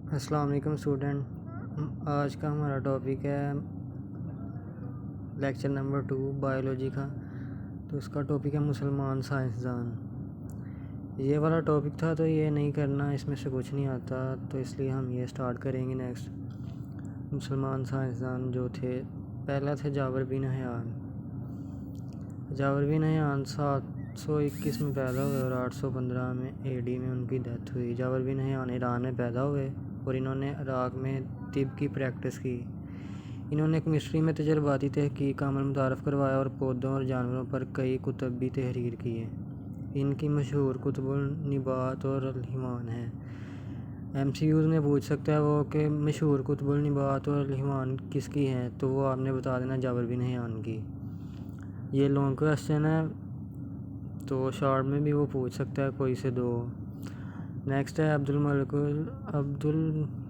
अस्सलाम वालेकुम स्टूडेंट। आज का हमारा टॉपिक है लेक्चर नंबर 2 बायोलॉजी का। तो इसका टॉपिक है मुसलमान साइंसदान। ये वाला टॉपिक था तो ये नहीं करना, इसमें से कुछ नहीं आता, तो इसलिए हम ये स्टार्ट करेंगे। नेक्स्ट मुसलमान साइंसदान जो थे, पहला थे जाबर बिन हयान। जाबर बिन हयान 721 में पैदा हुए और 815 में AD में उनकी डेथ हुई। जाबर बिन हयान ईरान में पैदा हुए और इन्होंने इराक़ में तिब की प्रैक्टिस की। इन्होंने केमिस्ट्री में तजर्बाती तहकीक का अमल मुतारफ़ करवाया और पौधों और जानवरों पर कई कुतुब भी तहरीर किए। इनकी मशहूर कुतुबुल निबात और अल हिवान है। MCQs में पूछ सकता है वो कि मशहूर कुतुबुल निबात और अल हिवान किसकी हैं, तो वो आपने बता देना जाबर बिन हयान की। ये लॉन्ग क्वेश्चन है तो शॉर्ट में भी वो पूछ सकता है कोई से दो। नेक्स्ट है अब्दुल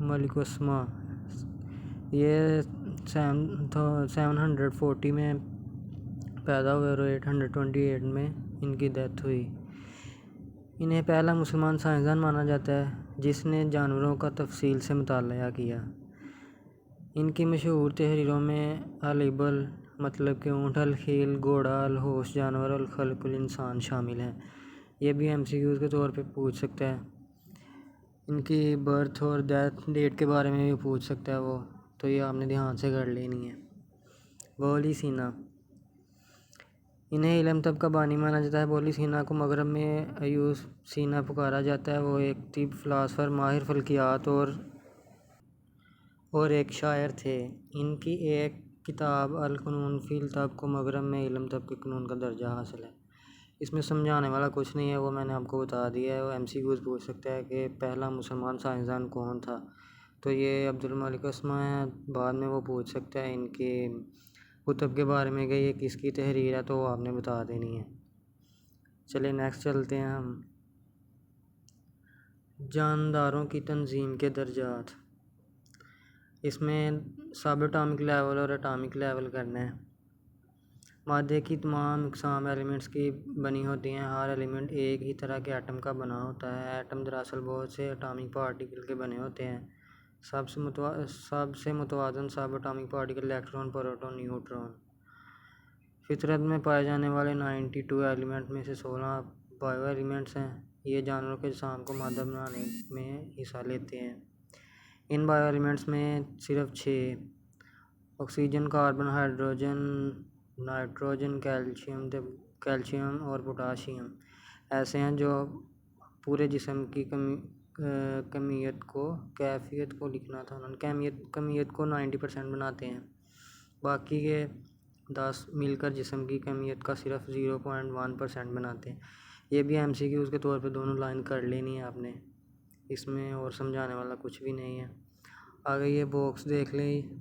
मलिक उस्मा। ये 740 में पैदा हुए और 828 में इनकी डेथ हुई। इन्हें पहला मुसलमान साइंसदान माना जाता है जिसने जानवरों का तफसील से मुताला किया। इनकी मशहूर तहरीरों में अल इबल मतलब कि ऊँट, अल खील घोड़ा, अल होश जानवर, अल खल्कुल इंसान शामिल हैं। ये भी MCQs के तौर पे पूछ सकता है। इनकी बर्थ और डेथ डेट के बारे में भी पूछ सकता है वो, तो ये आपने ध्यान से कर लेनी है। बोली सीना, इन्हें इल्म तब का बानी माना जाता है। बोली सीना को मगरब में अयूस सीना पुकारा जाता है। वो एक तिब फ़िलासफ़र, माहिर फ़ल्कियात और एक शायर थे। इनकी एक किताब अल क़ुनून फ़िल तब को मगरब में इल्म तब के क़ुनून का दर्जा हासिल है। इसमें समझाने वाला कुछ नहीं है, वो मैंने आपको बता दिया है। वो MCQs पूछ सकता है कि पहला मुसलमान साइंसदान कौन था, तो ये अब्दुल मलिक उस्मा है। बाद में वो पूछ सकता है इनके कुतुब के बारे में कि ये किसकी तहरीर है, तो वो आपने बता देनी है। चलिए नेक्स्ट चलते हैं हम। जानदारों की तंजीम के दर्जात, इसमें सब एटॉमिक लेवल और एटॉमिक लेवल करना है। मादे की तमाम इकसाम एलिमेंट्स की बनी होती हैं। हर एलिमेंट एक ही तरह के एटम का बना होता है। एटम दरअसल बहुत से एटॉमिक पार्टिकल के बने होते हैं। सबसे मुतवाज़न सब atomic particle electron, proton, neutron. फितरत में पाए जाने वाले 92 एलिमेंट में से 16 बायो एलिमेंट्स हैं। ये जानवरों के जिस्म को मादा बनाने में हिस्सा लेते हैं। इन बायो एलिमेंट्स में सिर्फ 6 oxygen, carbon, hydrogen, nitrogen, calcium और पोटाशियम ऐसे हैं जो पूरे जिस्म की कैफियत को लिखना था उन्होंने, कमियत को 90% बनाते हैं। बाकी के 10 मिलकर जिस्म की कमियत का सिर्फ 0.1% बनाते हैं। ये भी MCQs के तौर पे दोनों लाइन कर लेनी है आपने, इसमें और समझाने वाला कुछ भी नहीं है। आगे ये बॉक्स देख लें,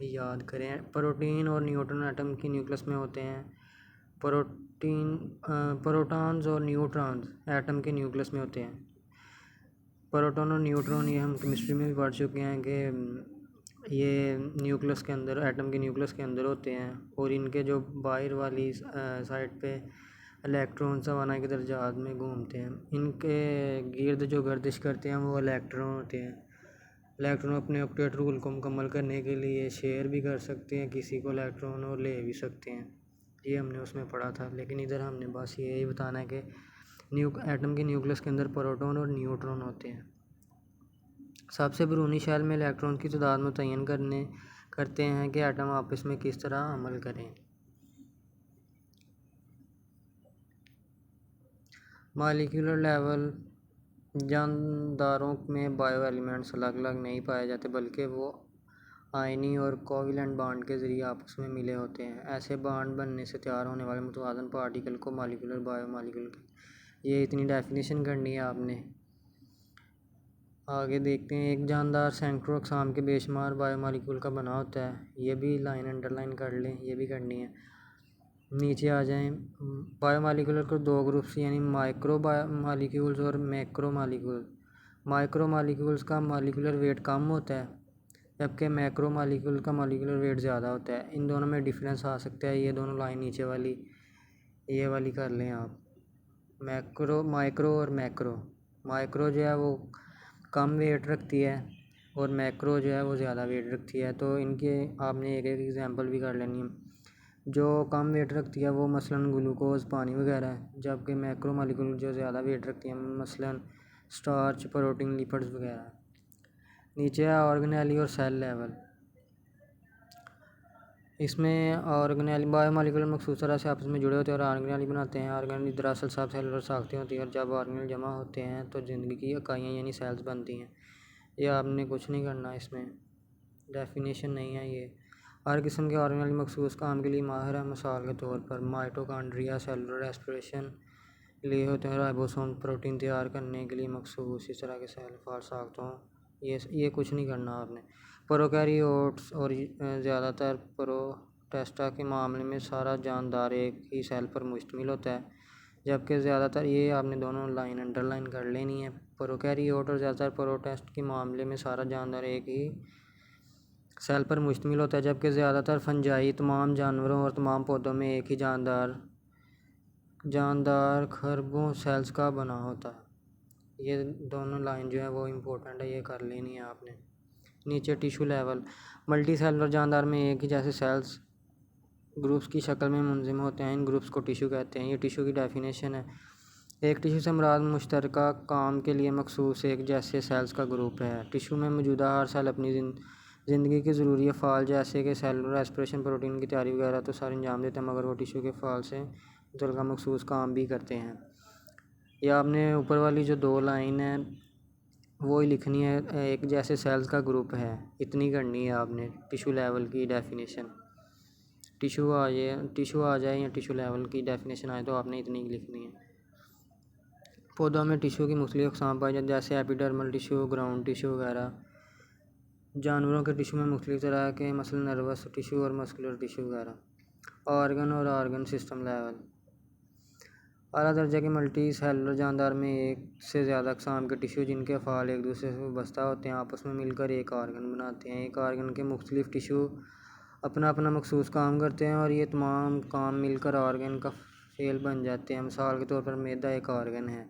याद करें। प्रोटीन और न्यूट्रॉन एटम की न्यूक्लियस में होते हैं। प्रोटॉन्स और न्यूट्रॉन्स एटम के न्यूक्लियस में होते हैं। प्रोटॉन और न्यूट्रॉन ये हम केमिस्ट्री में भी पढ़ चुके हैं कि ये न्यूक्लियस के अंदर, एटम के न्यूक्लियस के अंदर होते हैं और इनके जो बाहर वाली साइड पे इलेक्ट्रॉन सवाना के दर्जात में घूमते हैं। इनके गिर्द जो गर्दिश करते हैं वो इलेक्ट्रॉन होते हैं। इलेक्ट्रॉन अपने ऑक्टेट रूल को मुकम्मल करने के लिए शेयर भी कर सकते हैं किसी को इलेक्ट्रॉन, और ले भी सकते हैं। ये हमने उसमें पढ़ा था, लेकिन इधर हमने बस यही बताना है कि एटम के न्यूक्लियस के अंदर प्रोटॉन और न्यूट्रॉन होते हैं। सबसे बैरूनी शेल में इलेक्ट्रॉन की तादाद मुतय्यन करते हैं कि एटम आपस में किस तरह अमल करें। मॉलिक्यूलर लेवल, जानदारों में बायो एलिमेंट्स अलग अलग नहीं पाए जाते, बल्कि वो आयनी और कोवैलेंट बॉन्ड के ज़रिए आपस में मिले होते हैं। ऐसे बॉन्ड बनने से तैयार होने वाले मुतवाज़न पार्टिकल को मॉलिक्यूलर बायो मॉलिक्यूल, ये इतनी डेफिनेशन करनी है आपने। आगे देखते हैं। एक जानदार सैकड़ों अक़साम के बेशुमार बायो मॉलिक्यूल का बना होता है। ये भी लाइन अंडरलाइन कर लें, ये भी करनी है। नीचे आ जाएं। बायो मॉलिक्यूलर को 2 ग्रुप्स यानी माइक्रो मॉलिक्यूल्स और मैक्रो मॉलिक्यूल। माइक्रो मॉलिक्यूल्स का मॉलिक्यूलर वेट कम होता है, जबकि मैक्रो मॉलिक्यूल का मॉलिक्यूलर वेट ज़्यादा होता है। इन दोनों में डिफरेंस आ सकता है। ये दोनों लाइन नीचे वाली, ये वाली कर लें आप। माइक्रो और मैक्रो। माइक्रो जो है वो कम वेट रखती है, और मैक्रो जो है वो ज़्यादा वेट रखती है। तो इनके आपने एक एक एग्जांपल भी कर लेनी है। जो कम वेट रखती है वो मसलन ग्लूकोज, पानी वगैरह है, जबकि मैक्रो मालिक्यूल जो ज़्यादा वेट रखती है मसलन स्टार्च, प्रोटीन, लिपिड्स वगैरह। नीचे है ऑर्गेनेली और सेल लेवल। इसमें ऑर्गेनेली बायोमॉलिक्यूलर मखसूस तरह से आपस में जुड़े होते हैं और ऑर्गेनेली बनाते हैं। ऑर्गेनेली दरअसल सब सेलुलर साख्तें होती हैं और जब ऑर्गेनेल जमा होते हैं तो ज़िंदगी की इकाइयाँ यानी सेल्स बनती हैं। ये आपने कुछ नहीं करना, इसमें डेफिनेशन नहीं है ये। हर किस्म के ऑर्गेनेल मखसूस काम के लिए माहिर है। मिसाल के तौर पर माइटोकॉन्ड्रिया सेलुलर रेस्पिरेशन लिए होते हैं, राइबोसोम प्रोटीन तैयार करने के लिए मखसूस इस तरह के सेल फार साख्तों। ये कुछ नहीं करना आपने। प्रोकैरियोट्स और ज़्यादातर प्रोटिस्टा के मामले में सारा जानदार एक ही सेल पर मुश्तमिल होता है, जबकि ज़्यादातर ये आपने दोनों लाइन अंडरलाइन कर लेनी है। प्रोकैरियोट और ज़्यादातर प्रोटिस्ट के मामले में सारा जानदार एक ही सेल पर मुश्तमिल होता है, जबकि ज़्यादातर फंजाई तमाम जानवरों और तमाम पौधों में एक ही जानदार खरबों सेल्स का बना होता है। ये दोनों लाइन जो है वो इम्पोर्टेंट है, ये कर लेनी है आपने। नीचे टिश्यू लेवल। मल्टी सेलुलर जानदार में एक ही जैसे सेल्स ग्रुप्स की शक्ल में मुंज़िम होते हैं, इन ग्रुप्स को टिश्यू कहते हैं। ये टिश्यू की डेफिनेशन है। एक टिश्यू से मुराद मुश्तरका काम के लिए मखसूस एक जैसे सेल्स का ग्रुप है। टिश्यू में मौजूदा हर सेल अपनी ज़िंदगी के ज़रूरी अफ़ाल जैसे कि सेलुलर रेस्पिरेशन, प्रोटीन की तैयारी वगैरह तो सारे अंजाम देते हैं, मगर वो टिश्यू के फ़ाल से मुतल्लिक़ मखसूस काम भी करते हैं। या आपने ऊपर वाली जो दो लाइन है वो ही लिखनी है, एक जैसे सेल्स का ग्रुप है, इतनी करनी है आपने टिश्यू लेवल की डेफिनेशन। टिश्यू आ जाए या टिश्यू लेवल की डेफिनेशन आए तो आपने इतनी लिखनी है। पौधों में टिश्यू की मुख्तलिफ़ अक़साम पाई जाती हैं, जैसे एपिडर्मल टिश्यू, ग्राउंड टिश्यू वगैरह। जानवरों के टिश्यू में मुख्तलिफ़ तरह के मसलन नर्वस टिश्यू और मस्कुलर टिश्यू वगैरह। ऑर्गन और ऑर्गन सिस्टम लेवल। आला दर्जा के मल्टी सेलुलर जानदार में एक से ज़्यादा अक़साम के टिश्यू जिनके अफ़ाल एक दूसरे से वाबस्ता होते हैं आपस में मिलकर एक ऑर्गन बनाते हैं। एक ऑर्गन के मुख्तलिफ़ टिश्यू अपना अपना मखसूस काम करते हैं और ये तमाम काम मिलकर ऑर्गन का फेल बन जाते हैं। मिसाल के तौर पर मैदा एक ऑर्गन है।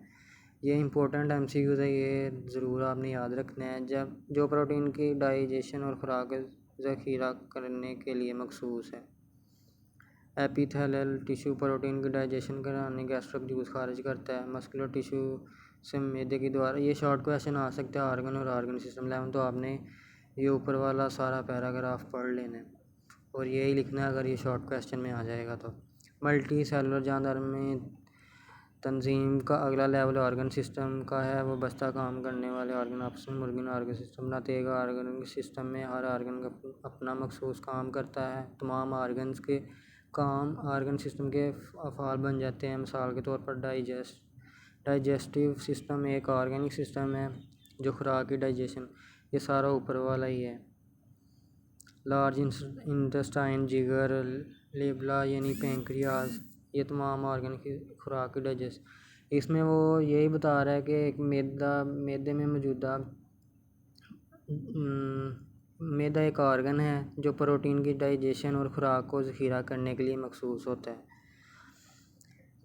ये इंपॉर्टेंट MCQs है, ये ज़रूर आपने याद रखना है। जब जो प्रोटीन की डाइजेशन और खुराक ज़ख़ीरा करने के लिए मखसूस है। एपिथेलियल टिश्यू प्रोटीन की डाइजेशन कराने गैस्ट्रिक जूस खारिज करता है। मस्कुलर टिश्यू से मैदे के द्वारा। ये शॉर्ट क्वेश्चन आ सकता है ऑर्गन और ऑर्गन सिस्टम लेवल, तो आपने ये ऊपर वाला सारा पैराग्राफ पढ़ लेना है और यही लिखना है अगर ये शॉर्ट क्वेश्चन में आ जाएगा तो। मल्टी सेलुलर जानदार में तंजीम का अगला लेवल ऑर्गन सिस्टम का है। वो बस्ता काम करने वाले ऑर्गन आपस में मुर्गिन ऑर्गन सिस्टम बनाते हैं। ऑर्गन सिस्टम में हर ऑर्गन का अपना मखसूस काम करता है। तमाम ऑर्गन्स के काम ऑर्गन सिस्टम के अफ़ाल बन जाते हैं। मिसाल के तौर पर डाइजेस्टिव सिस्टम एक ऑर्गेनिक सिस्टम है जो खुराक की डाइजेशन, ये सारा ऊपर वाला ही है। लार्ज इंटेस्टाइन, जिगर, लेबला यानी पेंक्रियाज, ये तमाम ऑर्गन की खुराक की डाइजेशन। इसमें वो यही बता रहा है कि एक मैदे में मौजूदा मैदा एक ऑर्गन है जो प्रोटीन की डाइजेशन और खुराक को ज़ख़ीरा करने के लिए मखसूस होता है।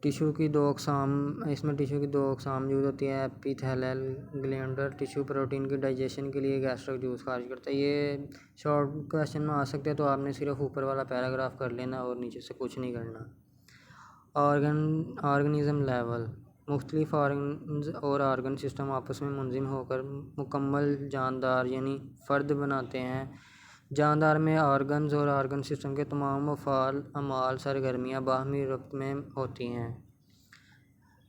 टिश्यू की दो अक़साम इसमें टिश्यू की दो अक़साम मौजूद होती है। एपिथेलियल ग्लैंडुलर टिश्यू प्रोटीन की डाइजेशन के लिए गैस्ट्रिक जूस खारिज करता है। ये शॉर्ट क्वेश्चन में आ सकते हैं, तो आपने सिर्फ ऊपर वाला पैराग्राफ कर लेना और नीचे से कुछ नहीं करना। Organism level. मुख्तलिफ़ ऑर्गन्स और ऑर्गन सिस्टम आपस में मुंज़िम होकर मुकम्मल जानदार यानी फ़र्द बनाते हैं। जानदार में ऑर्गन्स और ऑर्गन सिस्टम के तमाम अफ़ाल, अमाल, सरगर्मियाँ बाहमी रब्त में होती हैं।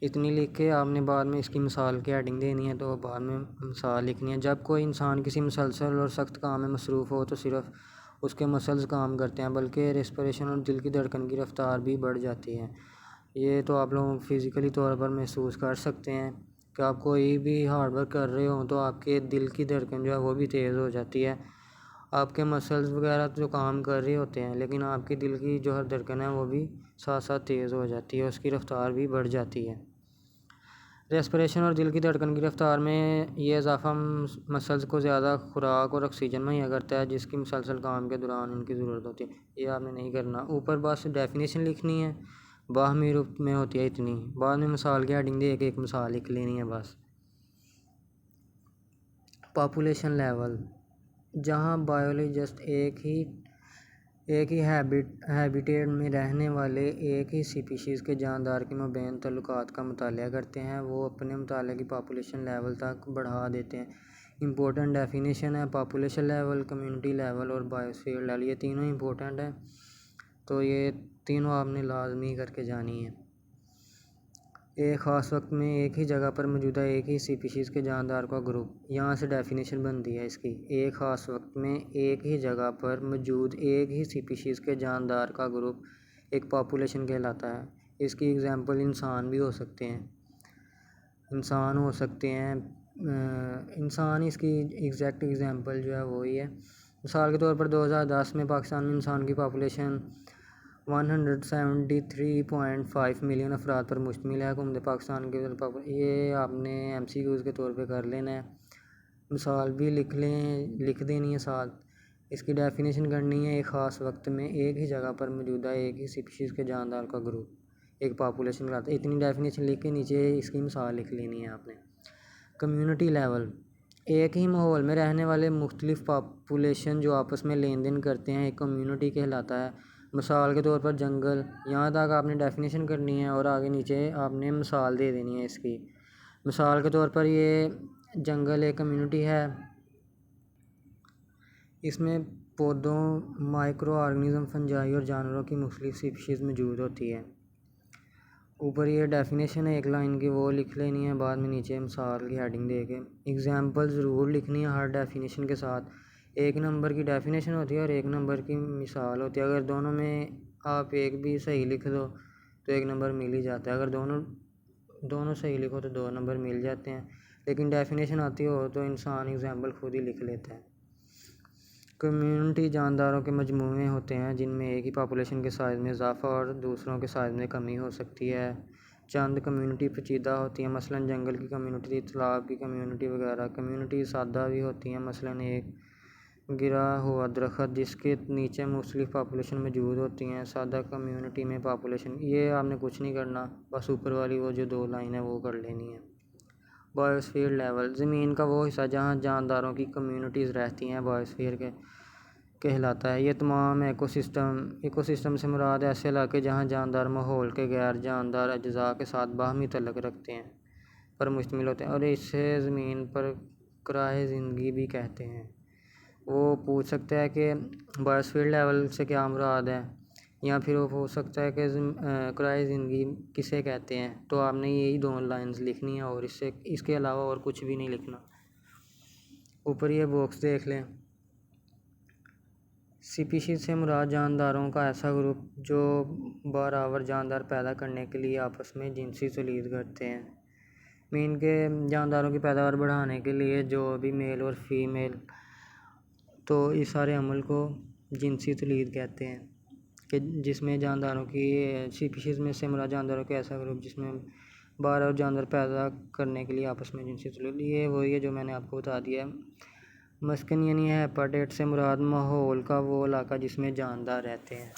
इतनी लिख के आपने बाद में इसकी मिसाल की हेडिंग देनी है, तो बाद में मिसाल लिखनी है। जब कोई इंसान किसी मुसलसल और सख्त काम में मसरूफ़ हो तो सिर्फ उसके मसल्स काम करते हैं, बल्कि रेस्पिरेशन और दिल की धड़कन की रफ्तार भी बढ़ जाती है। ये तो आप लोग फ़िज़िकली तौर पर महसूस कर सकते हैं कि आप कोई भी हार्ड वर्क कर रहे हो तो आपके दिल की धड़कन जो है वो भी तेज़ हो जाती है। आपके मसल्स वगैरह जो काम कर रहे होते हैं, लेकिन आपकी दिल की जो हर धड़कन है वो भी साथ साथ तेज़ हो जाती है, उसकी रफ़्तार भी बढ़ जाती है। रेस्पिरेशन और दिल की धड़कन की रफ़्तार में ये इजाफ़ा मसल्स को ज़्यादा खुराक और ऑक्सीजन मुहैया करता है, जिसकी मुसलसल काम के दौरान उनकी ज़रूरत होती है। ये आपने नहीं करना। ऊपर बस डेफिनेशन लिखनी है, बाहमी रूप में होती है इतनी, बाद में मिसाल की हेडिंग दे के एक मिसाल लिख लेनी है बस। पॉपुलेशन लेवल, जहाँ बायोलॉजिस्ट एक ही हैबिटेट में रहने वाले एक ही स्पीशीज़ के जानदार के माबैन तल्लुकात का मुताला करते हैं, वो अपने मुताले की पॉपुलेशन लेवल तक बढ़ा देते हैं। इम्पोर्टेंट डेफिनेशन है पॉपुलेशन लेवल, कम्युनिटी लेवल और बायोस्फीयर लेवल, ये तीनों इम्पोर्टेंट है, तो ये तीनों आपने लाजमी करके जानी है। एक ख़ास वक्त में एक ही जगह पर मौजूदा एक ही स्पीशीज़ के जानदार का ग्रुप, यहाँ से डेफिनेशन बनती है इसकी। एक ख़ास वक्त में एक ही जगह पर मौजूद एक ही स्पीशीज़ के जानदार का ग्रुप एक पॉपुलेशन कहलाता है। इसकी एग्जांपल इंसान भी हो सकते हैं, इंसान इसकी एग्जैक्ट एग्जांपल जो है वही है। मिसाल के तौर पर 2010 में पाकिस्तान में इंसान की पॉपुलेशन 173.5 मिलियन अफराद पर मुश्तमिल है। हुकूमत पाकिस्तान के ये आपने MCQs के तौर पे कर लेना है, मिसाल भी लिख देनी है साथ। इसकी डेफिनेशन करनी है, एक ख़ास वक्त में एक ही जगह पर मौजूदा एक ही स्पीशीज़ के जानदार का ग्रुप एक पॉपुलेशन कहलाता है। इतनी डेफिनेशन लिख के नीचे इसकी मिसाल लिख लेनी है आपने। कम्युनिटी लेवल, एक ही माहौल में रहने वाले मुख्तलिफ पॉपुलेशन जो आपस में लेन देन करते हैं एक कम्युनिटी कहलाता है। मिसाल के तौर पर जंगल, यहाँ तक आपने डेफिनेशन करनी है और आगे नीचे आपने मिसाल दे देनी है इसकी। मिसाल के तौर पर ये जंगल एक कम्युनिटी है, इसमें पौधों, माइक्रो ऑर्गेनिज्म, फंजाई और जानवरों की मुख्तलिफ स्पीशीज़ मौजूद होती है। ऊपर ये डेफिनेशन है एक लाइन की, वो लिख लेनी है, बाद में नीचे मिसाल की हेडिंग दे के एग्जाम्पल ज़रूर लिखनी है हर डेफिनेशन के साथ। 1 नंबर की डेफिनेशन होती है और 1 नंबर की मिसाल होती है। अगर दोनों में आप एक भी सही लिख दो तो 1 नंबर मिल ही जाता है, अगर दोनों सही लिखो तो 2 नंबर मिल जाते हैं। लेकिन डेफिनेशन आती हो तो इंसान एग्जाम्पल खुद ही लिख लेता है। कम्युनिटी जानदारों के मजमूए होते हैं जिनमें एक ही पॉपुलेशन के साइज़ में इजाफा और दूसरों के साइज़ में कमी हो सकती है। चंद कम्युनिटी पेचीदा होती हैं, मसलन जंगल की कम्युनिटी, तालाब की कम्युनिटी वगैरह। कम्युनिटी सादा भी होती हैं, मसलन एक गिरा हुआ दरख्त जिसके नीचे मुख्तलिफ पॉपुलेशन मौजूद होती हैं। सादा कम्युनिटी में पॉपुलेशन, ये आपने कुछ नहीं करना, बस ऊपर वाली वो जो 2 लाइन है वो कर लेनी है। बायोस्फीयर लेवल, ज़मीन का वो हिस्सा जहाँ जानदारों की कम्युनिटीज़ रहती हैं बायोस्फीयर के कहलाता है। ये तमाम इकोसिस्टम से मुराद ऐसे इलाके जहाँ जानदार माहौल के गैर जानदार अज्जा के साथ बाहमी तल्लुक़ रखते हैं पर मुश्तमिल होते हैं, और इसे ज़मीन पर कराए ज़िंदगी भी कहते हैं। वो पूछ सकता है कि बायोस्फीयर लेवल से क्या मुराद है, या फिर वो पूछ सकता है कि कराए ज़िंदगी किसे कहते हैं। तो आपने यही 2 लाइन्स लिखनी है और इसके अलावा और कुछ भी नहीं लिखना। ऊपर ये बॉक्स देख लें, स्पीशीज़ से मुराद जानदारों का ऐसा ग्रुप जो बराबर जानदार पैदा करने के लिए आपस में जिनसी तौलीद करते हैं। मीन के जानदारों की पैदावार बढ़ाने के लिए जो भी मेल और फीमेल, तो इस सारे अमल को जिनसी तौलीद कहते हैं, कि जिसमें जानदारों की स्पीशीज़ में से मुराद जानदारों के ऐसा ग्रुप जिसमें बराबर जानदार पैदा करने के लिए आपस में जिनसी तौलीद। ये वही है जो मैंने आपको बता दिया है। मस्कन यानी हैबिटेट से मुराद माहौल का वो इलाका जिसमें जानदार रहते हैं,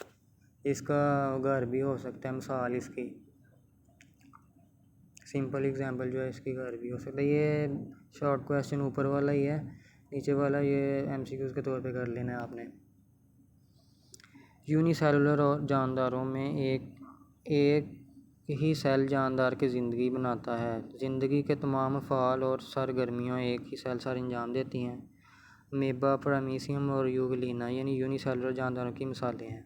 इसका घर भी हो सकता है। मिसाल इसकी सिंपल एग्जांपल जो है इसकी घर भी हो सकता है। ये शॉर्ट क्वेश्चन ऊपर वाला ही है, नीचे वाला ये MCQs के तौर पे कर लेना है आपने। यूनिसेलुलर और जानदारों में एक ही सेल जानदार की ज़िंदगी बनाता है। ज़िंदगी के तमाम अफ़आल और सरगर्मियाँ एक ही सेल सर अंजाम देती हैं। अमीबा, पैरामीशियम और यूग्लिना यानी यूनिसेलुलर जानदारों की मिसालें हैं।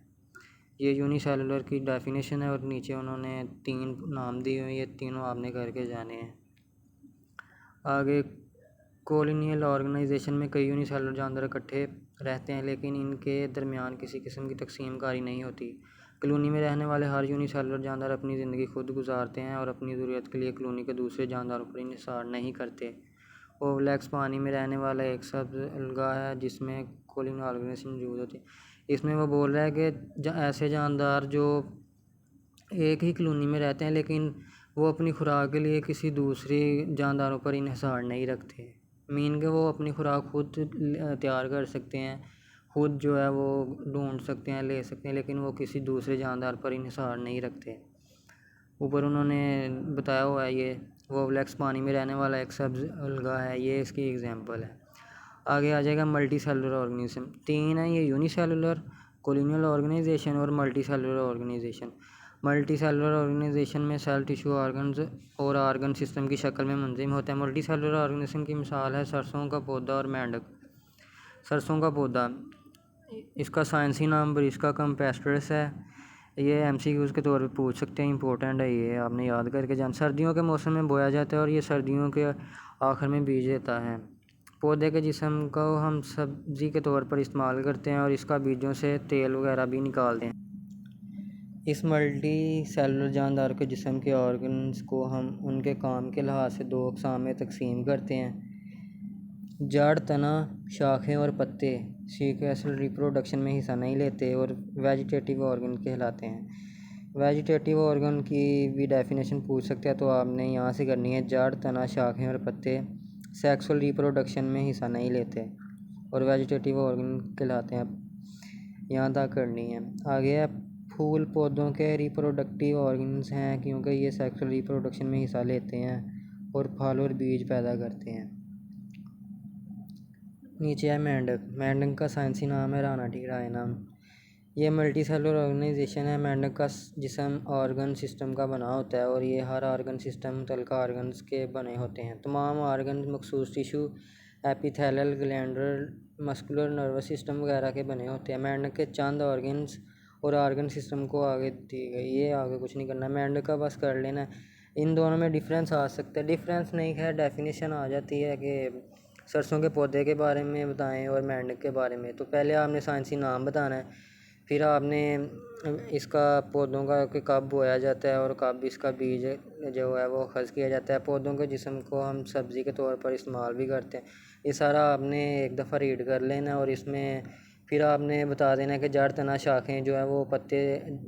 ये यूनिसेलुलर की डेफिनेशन है और नीचे उन्होंने 3 नाम दिए हुए, ये तीनों आपने करके जाने हैं। आगे, कॉलोनियल ऑर्गेनाइजेशन में कई यूनिसेलुलर जानदार इकट्ठे रहते हैं लेकिन इनके दरमियान किसी किस्म की तकसीम कारी नहीं होती। कॉलोनी में रहने वाले हर यूनिसेलुलर जानदार अपनी ज़िंदगी खुद गुजारते हैं और अपनी ज़रूरत के लिए कॉलोनी के दूसरे जानदारों पर इन्हिसार नहीं करते। ओवलैक्स पानी में रहने वाला एक सब्ज़ अलगा है जिसमें कॉलोनियल ऑर्गेनाइजेशन मौजूद होती है। इसमें वो बोल रहा है कि ऐसे जानदार जो एक ही कॉलोनी में रहते हैं लेकिन वो अपनी खुराक के लिए किसी दूसरे जानदारों पर इन्हिसार नहीं रखते। मीन के वो अपनी खुराक खुद तैयार कर सकते हैं, खुद जो है वो ढूंढ सकते हैं, ले सकते हैं, लेकिन वो किसी दूसरे जानदार पर इन्हिसार नहीं रखते। ऊपर उन्होंने बताया हुआ है ये ओवलैक्स पानी में रहने वाला एक सब्ज़ अलगा है, ये इसकी एग्जांपल है। आगे आ जाएगा मल्टी सेलुलर ऑर्गेनिज्म। 3 है ये, यूनिसेलुलर, कोलोनियल ऑर्गेनाइजेशन और multicellular organization. Multicellular organization में सेल, टिश्यू, ऑर्गन्स और ऑर्गन सिस्टम की शक्ल में मुंज़िम होते हैं। मल्टी सेलुलर ऑर्गेनिज्म की मिसाल है सरसों का पौधा और मेंढक। सरसों का पौधा, इसका साइंसी नाम ब्रिस्का कैम्पेस्ट्रिस है। ये एमसीक्यूज़ के तौर पे पूछ सकते हैं, इंपॉर्टेंट है, ये आपने याद करके जान। सर्दियों के मौसम में बोया जाता है और ये सर्दियों के आखिर में बीज देता है। पौधे के जिस्म को हम सब्ज़ी के तौर पर इस्तेमाल करते हैं और इसका बीजों से तेल वगैरह भी निकालते हैं। इस मल्टी सेलुलर जानदार के जिस्म के ऑर्गन्स को हम उनके काम के लिहाज से 2 अक़साम में तकसीम करते हैं: जड़, तना, शाखें और पत्ते सेक्सुअल रिप्रोडक्शन में हिस्सा नहीं लेते और वेजिटेटिव ऑर्गन कहलाते हैं। वेजिटेटिव ऑर्गन की भी डेफिनेशन पूछ सकते हैं, तो आपने यहाँ से करनी है: जड़, तना, शाखें और पत्ते सेक्सुअल रिप्रोडक्शन में हिस्सा नहीं लेते और वेजिटेटिव ऑर्गन कहलाते हैं। यहाँ तक करनी है। आगे है फूल पौधों के रिप्रोडक्टिव ऑर्गन्स हैं, क्योंकि ये सेक्सुअल रिप्रोडक्शन में हिस्सा लेते हैं और फल और बीज पैदा करते हैं। नीचे है मेंढक। मेंढक का साइंसी नाम है रानाटिग्राइनम। ये मल्टी सेलुलर ऑर्गेनाइजेशन है। मेंढक का जिस्म ऑर्गन सिस्टम का बना होता है और ये हर ऑर्गन सिस्टम मुतल्लिका ऑर्गन्स के बने होते हैं। तमाम ऑर्गन मखसूस tissue, epithelial, glandular, muscular, nervous system वगैरह के बने होते हैं। मेंढक के चंद ऑर्गन्स और ऑर्गन सिस्टम को आगे दी गई, ये आगे कुछ नहीं करना, मेंढक का बस कर लेना। इन दोनों में डिफरेंस आ सकता है, डिफरेंस नहीं है, डेफिनेशन आ जाती है कि सरसों के पौधे के बारे में बताएं और मेंढक के बारे में। तो पहले आपने साइंसी नाम बताना है, फिर आपने इसका पौधों का कि कब बोया जाता है और कब इसका बीज जो है वो अख़ज़ किया जाता है। पौधों के जिस्म को हम सब्ज़ी के तौर पर इस्तेमाल भी करते हैं। ये सारा आपने एक दफ़ा रीड कर लेना और इसमें फिर आपने बता देना कि जड़, तना, शाखें जो है वो पत्ते,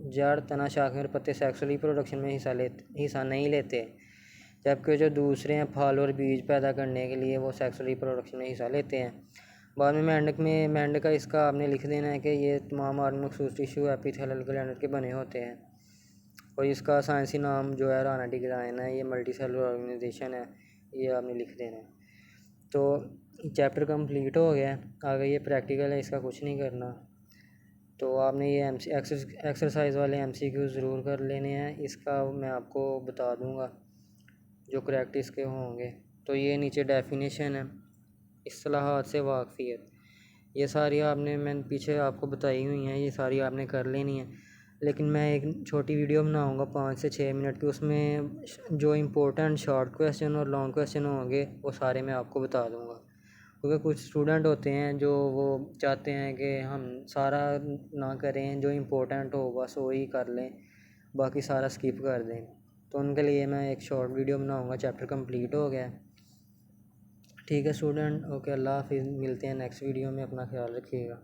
जड़, तना, शाखें और पत्ते सेक्सुअल रिप्रोडक्शन में हिस्सा नहीं लेते, जबकि जो दूसरे हैं फल और बीज पैदा करने के लिए वो सेक्सुअल रिप्रोडक्शन में हिस्सा लेते हैं। बाद में मेंढक का इसका आपने लिख देना है कि ये तमाम ऑर्गन मखसूस टिश्यू, एपिथेलियल, ग्लैंडुलर के बने होते हैं और इसका साइंसी नाम जो है रानाटिग्राइन है। ये मल्टी सेलुलर ऑर्गेनाइजेशन है, ये आपने लिख देना है। तो चैप्टर कंप्लीट हो गया। आगे ये प्रैक्टिकल है, इसका कुछ नहीं करना। तो आपने ये एक्सरसाइज वाले MCQ ज़रूर कर लेने हैं, इसका मैं आपको बता दूंगा जो करेक्ट इसके होंगे। तो ये नीचे डेफिनेशन है, इस्तिलाहात से वाक़फ़ियत, ये सारी मैंने पीछे आपको बताई हुई हैं, ये सारी आपने कर लेनी है। लेकिन मैं एक छोटी वीडियो बनाऊंगा 5 से 6 मिनट की, उसमें जो इम्पोर्टेंट शॉर्ट क्वेश्चन और लॉन्ग क्वेश्चन होंगे वो सारे मैं आपको बता दूंगा। क्योंकि कुछ स्टूडेंट होते हैं जो वो चाहते हैं कि हम सारा ना करें, जो इम्पोर्टेंट हो बस वही कर लें, बाकी सारा स्किप कर दें। तो उनके लिए मैं एक शॉर्ट वीडियो बनाऊंगा। चैप्टर कंप्लीट हो गया। ठीक है स्टूडेंट, ओके, अल्लाह हाफिज़, मिलते हैं नेक्स्ट वीडियो में, अपना ख्याल रखिएगा।